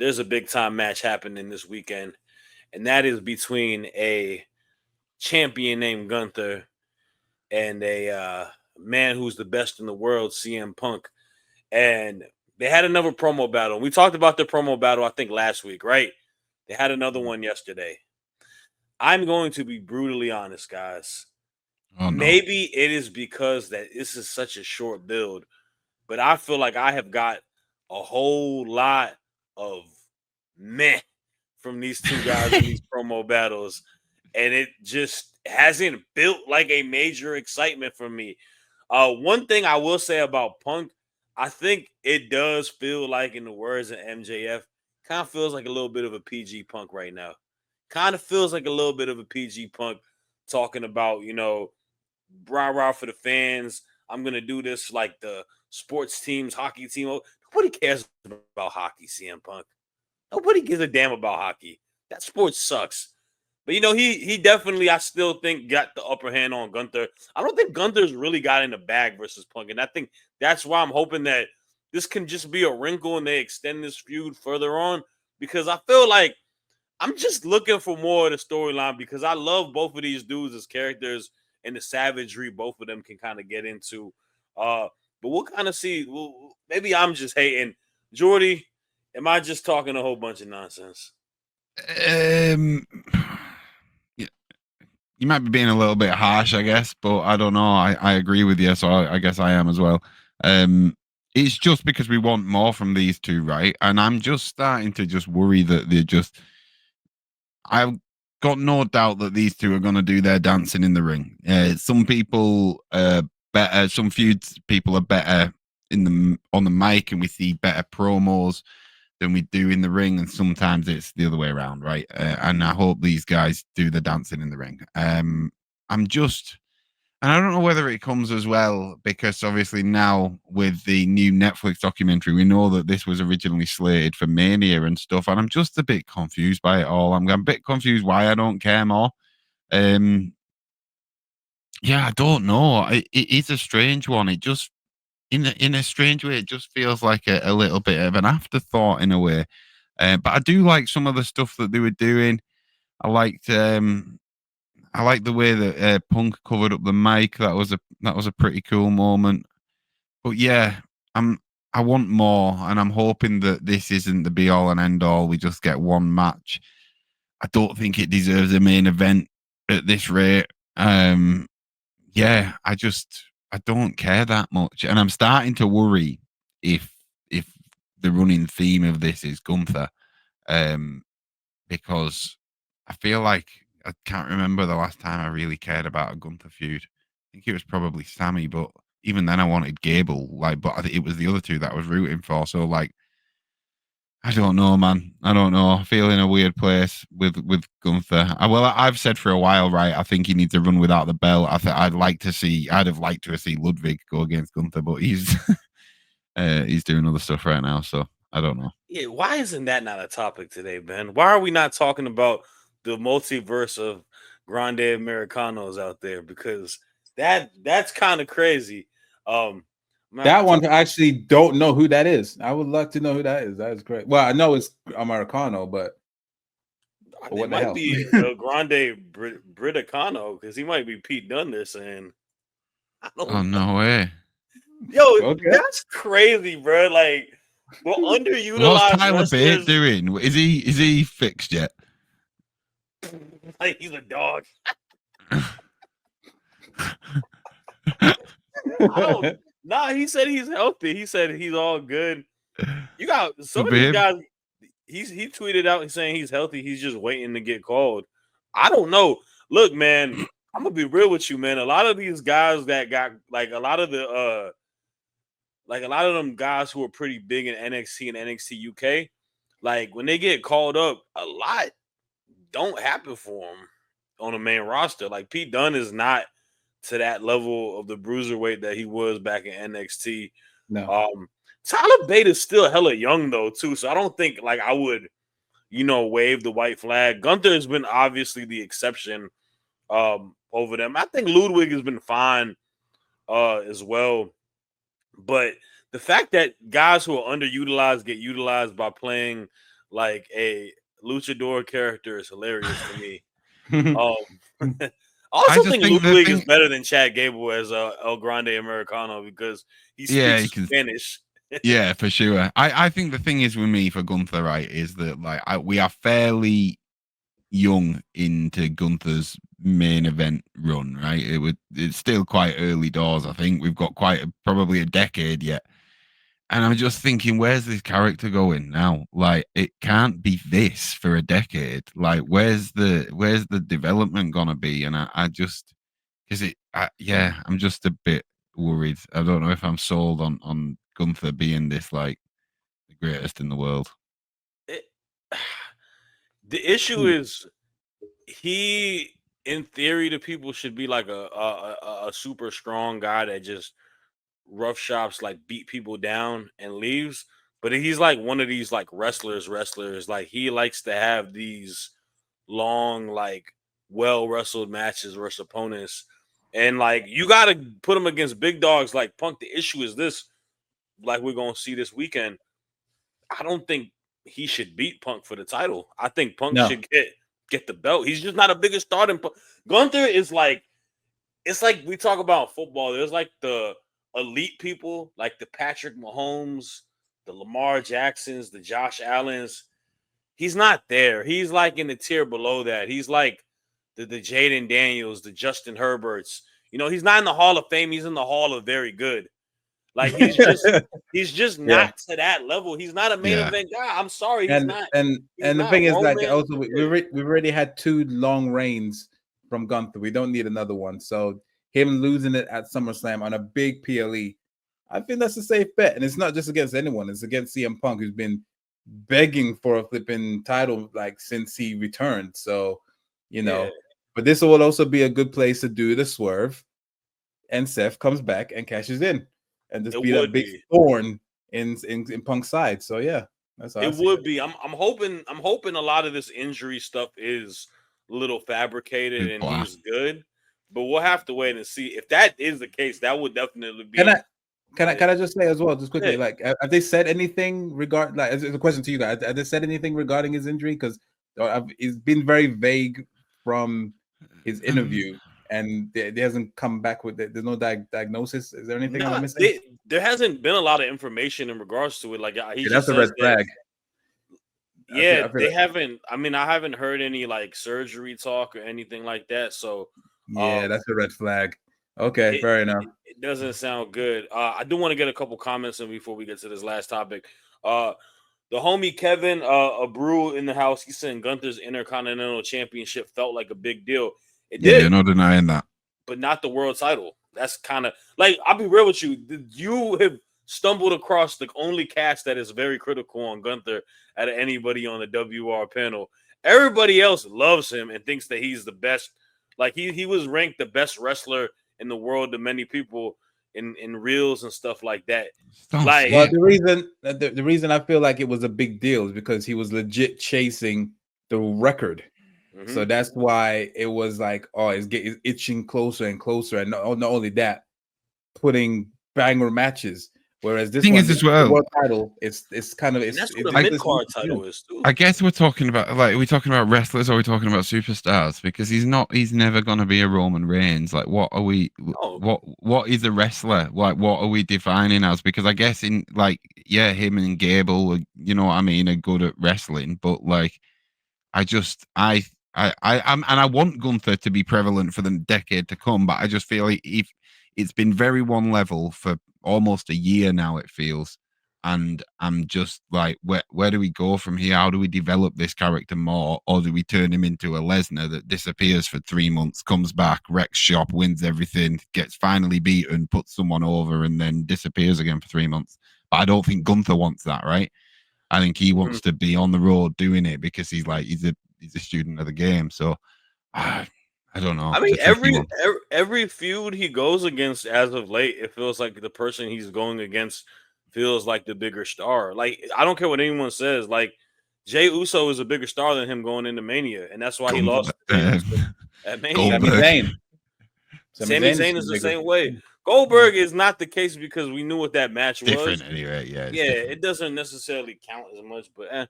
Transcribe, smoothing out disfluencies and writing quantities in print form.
there's a big time match happening this weekend, and that is between a champion named Gunther and a man who's the best in the world, CM Punk. And they had another promo battle. We talked about the promo battle, I think, last week, right? They had another one yesterday. I'm going to be brutally honest, guys. Oh no. Maybe it is because that this is such a short build, but I feel like I have got a whole lot of meh from these two guys in these promo battles, and it just hasn't built like a major excitement for me. One thing I will say about Punk, I think it does feel like, in the words of MJF, kind of feels like a little bit of a PG Punk right now. Kind of feels like a little bit of a PG Punk talking about, rah rah for the fans. I'm gonna do this like the sports teams, hockey team. Nobody cares about hockey, CM Punk. Nobody gives a damn about hockey. That sport sucks. But he definitely, I still think, got the upper hand on Gunther. I don't think Gunther's really got in the bag versus Punk, and I think that's why I'm hoping that this can just be a wrinkle and they extend this feud further on, because I feel like I'm just looking for more of the storyline, because I love both of these dudes as characters and the savagery both of them can kind of get into. Uh, but we'll kind of see. Maybe I'm just hating. Jordy, am I just talking a whole bunch of nonsense? Um, y- you might be being a little bit harsh, I guess, but I don't know. I agree with you, so I guess I am as well. It's just because we want more from these two, right? And I'm just starting to just worry that they're just. I've got no doubt that these two are going to do their dancing in the ring. Some people better. Some feuds people are better in the on the mic, and we see better promos than we do in the ring, and sometimes it's the other way around, right? And I hope these guys do the dancing in the ring. I'm just, and I don't know whether it comes as well because obviously now with the new Netflix documentary, we know that this was originally slated for Mania and stuff, and I'm just a bit confused by it all. I'm a bit confused why I don't care more. Um, yeah, I don't know. It is a strange one. It just in a strange way, it just feels like a little bit of an afterthought in a way. But I do like some of the stuff that they were doing. I liked I liked the way that Punk covered up the mic. That was a pretty cool moment. But yeah, I'm I want more, and I'm hoping that this isn't the be all and end all. We just get one match. I don't think it deserves a main event at this rate. Yeah, I don't care that much, and I'm starting to worry if if the running theme of this is Gunther, um, because I feel like I can't remember the last time I really cared about a Gunther feud. I think it was probably Sammy, but even then I wanted Gable. Like, but it was the other two that I was rooting for. So like, I don't know, man. I don't know. I feel in a weird place with Gunther. I've said for a while, right? I think he needs to run without the belt. I'd like to see. I'd have liked to see Ludwig go against Gunther, but he's doing other stuff right now. So I don't know. Yeah, why isn't that not a topic today, Ben? Why are we not talking about the multiverse of Grande Americanos out there? Because that's kind of crazy. I'm gonna have to That one talk. I actually don't know who that is. I would love to know who that is. That is great. Well, I know it's Americano, but It what the might hell? be Grande Briticano, because he might be Pete Dunne. They're saying, I Oh don't know. no way. Yo, Okay. that's crazy, bro. Like, we're What's underutilized Tyler Bate wrestlers. doing? Is he fixed yet? Like, he's a dog. I don't. Nah, he said he's healthy. He said he's all good. You got some Good of for these him. guys. He tweeted out saying he's healthy. He's just waiting to get called. I don't know. Look, man, I'm gonna be real with you, man. A lot of these guys that got like a lot of them guys who are pretty big in NXT and NXT UK, like when they get called up, a lot don't happen for them on the main roster. Like Pete Dunne is not to that level of the bruiserweight that he was back in NXT. No. Um, Tyler Bate is still hella young though too, so I don't think like I would, wave the white flag. Gunther has been obviously the exception over them. I think Ludwig has been fine as well, but the fact that guys who are underutilized get utilized by playing like a luchador character is hilarious to me. I also just think think the Ludwig is thing, better than Chad Gable as El Grande Americano because he yeah, speaks because Spanish. yeah, for sure. I think the thing is with me for Gunther, right, is that like we are fairly young into Gunther's main event run, right? It's still quite early doors. I think we've got probably a decade yet. And I'm just thinking, where's this character going now? Like, it can't be this for a decade. Like, where's the development gonna be? And I just yeah, I'm just a bit worried. I don't know if I'm sold on Gunther being this like the greatest in the world. It- the issue is he, in theory, to people should be like a super strong guy that just rough shops, like beat people down and leaves. But he's like one of these like wrestlers. Like he likes to have these long, like well wrestled matches versus opponents. And like you gotta put him against big dogs like Punk. The issue is this, like we're gonna see this weekend. I don't think he should beat Punk for the title. I think Punk No. should get the belt. He's just not a bigger star than Punk. Gunther is like, it's like we talk about football. There's like the elite people, like the Patrick Mahomes, the Lamar Jacksons, the Josh Allens. He's not there. He's like in the tier below that. He's like the Jaden Daniels, the Justin Herberts. You know, he's not in the Hall of Fame. He's in the Hall of Very Good. Like he's just Yeah. not to that level. He's not a main Yeah. event guy. I'm sorry, he's And not. and He's and the not thing is, like, Roman. also we've already had 2 long reigns from Gunther. We don't need another one. So him losing it at SummerSlam on a big PLE, I think that's a safe bet. And it's not just against anyone; it's against CM Punk, who's been begging for a flipping title like since he returned. So, Yeah. but this will also be a good place to do the swerve, and Seth comes back and cashes in, and just It be that would big be. thorn in Punk's side. So yeah, that's how I It see would it. be. I'm hoping a lot of this injury stuff is a little fabricated Good and blah. he's good. But we'll have to wait and see. If that is the case, that would definitely Can be I can I just say as well, just quickly, yeah. like, have they said anything regard like as a question to you guys? Have they said anything regarding his injury? Because it's been very vague from his interview, and there hasn't come back with there's no diagnosis. Is there anything that I'm No, missing? there hasn't been a lot of information in regards to it. Like he Yeah, just that's a says red that flag. yeah, I feel they like, haven't. I mean, I haven't heard any like surgery talk or anything like that. So yeah, um that's a red flag. Okay, it, fair enough. it doesn't sound good. I do want to get a couple comments in before we get to this last topic. Uh the homie Kevin, a brew in the house, he's saying Gunther's Intercontinental Championship felt like a big deal. It Yeah, did, no denying that. but not the world title. That's kind of like, I'll be real with you. You have stumbled across the only cast that is very critical on Gunther out of anybody on the WR panel. Everybody else loves him and thinks that he's the best. Like he was ranked the best wrestler in the world to many people in reels and stuff like that. Don't Like see Well, it. the reason I feel like it was a big deal is because he was legit chasing the record. So that's why it was like, oh, it's itching closer and closer, and not only that, putting banger matches. Whereas this Thing one, is the as well, world title, it's kind of and that's what it's a I, mid ridiculous. card title is too. I guess we're talking about like, are we talking about wrestlers or are we talking about superstars? Because he's never gonna be a Roman Reigns. Like, what are we? Oh, What is a wrestler? Like, what are we defining as? Because I guess in like, yeah, him and Gable, you know what I mean, are good at wrestling, but like, I just I'm and I want Gunther to be prevalent for the decade to come, but I just feel like if it's been very one level for almost a year now, it feels. And I'm just like, where do we go from here? How do we develop this character more? Or do we turn him into a Lesnar that disappears for 3 months, comes back, wrecks shop, wins everything, gets finally beaten, puts someone over, and then disappears again for 3 months? But I don't think Gunther wants that, right? I think he mhm. wants to be on the road doing it because he's a student of the game. So I don't know. I It's mean, a tricky one. every feud he goes against as of late, it feels like the person he's going against feels like the bigger star. Like I don't care what anyone says. Like Jay Uso is a bigger star than him going into Mania, and that's why he Gun- lost to Jay Uso at Mania. Sami Goldberg. Zayn. Sami Zayn Zayn is the bigger. same way. Goldberg is not the case because we knew what that match Different was. anyway. Yeah, it's Yeah, different. it doesn't necessarily count as much, but